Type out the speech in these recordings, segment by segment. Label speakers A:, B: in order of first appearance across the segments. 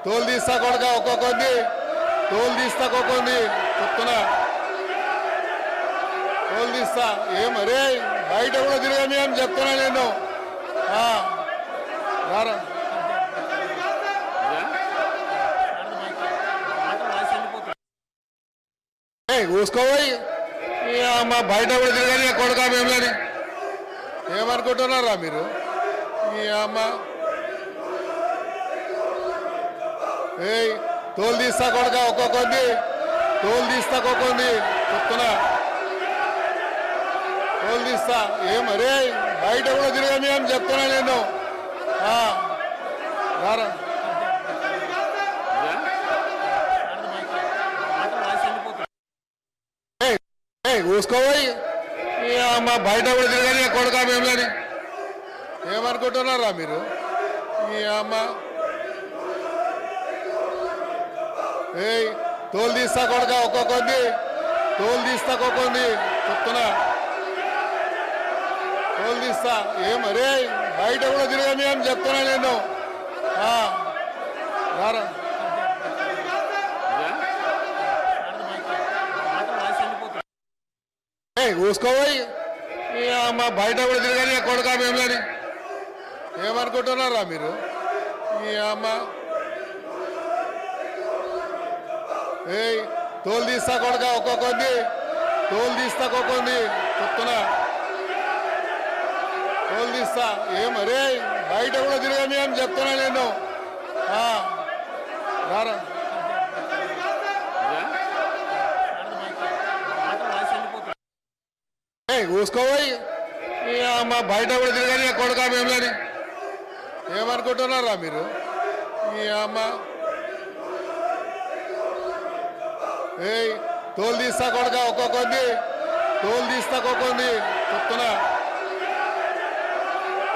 A: తోలు తీస్తా కొడక ఒక్కొక్కది తోలు తీస్తా ఒక్కొక్కది చెప్తున్నా తోలు తీస్తా ఏమరే బయట కూడా తిరగని అని చెప్తున్నా నేను రారా చూసుకోబోయి మా బయట కూడా తిరగని కొడక మేమని ఏమనుకుంటున్నారా మీరు ఈ అమ్మ తోలు తీస్తా కొడక ఒక్కొక్కది తోలు తీస్తా ఒక్కొక్కది చెప్తున్నా తోలు తీస్తా ఏమరే బయట కూడా తిరగని అని చెప్తున్నా నేను రారా చూసుకోబోయి మా బయట కూడా తిరగని కొడక మేమని ఏమనుకుంటున్నారా మీరు ఈ అమ్మ తోలు తీస్తా కొడక ఒక్కొక్కది తోలు తీస్తా ఒక్కొక్కది చెప్తున్నా తోలు తీస్తా ఏమరే బయట కూడా తిరగని అని చెప్తున్నా నేను రారా చూసుకోబోయి మా బయట కూడా తిరగని కొడక మేమని ఏమనుకుంటున్నారా మీరు ఈ అమ్మ తోలు తీస్తా కొడక ఒక్కొక్కది తోలు తీస్తా ఒక్కొక్కది చెప్తున్నా తోలు తీస్తా ఏమరే బయట కూడా తిరగని అని చెప్తున్నా నేను రారా చూసుకోబోయి మా బయట కూడా తిరగని కొడక మేమని ఏమనుకుంటున్నారా మీరు ఈ అమ్మ తోలు తీస్తా కొడక ఒక్కొక్కది తోలు తీస్తా ఒక్కొక్కది చెప్తున్నా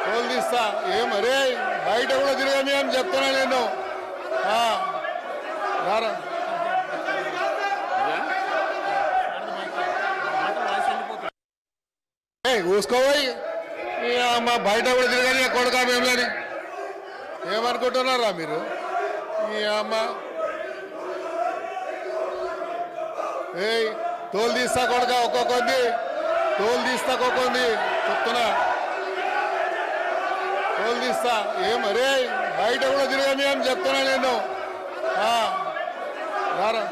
A: తోలు తీస్తా ఏమరే బయట కూడా తిరగని అని చెప్తున్నా నేను రారా చూసుకోబోయి మా బయట కూడా తిరగని కొడక మేమని ఏమనుకుంటున్నారా మీరు ఈ అమ్మ తోలు తీస్తా కొడక ఒక్కొక్కది తోలు తీస్తా ఒక్కొక్కది చెప్తున్నా తోలు తీస్తా ఏమరే బయట కూడా తిరగని అని చెప్తున్నా నేను రారా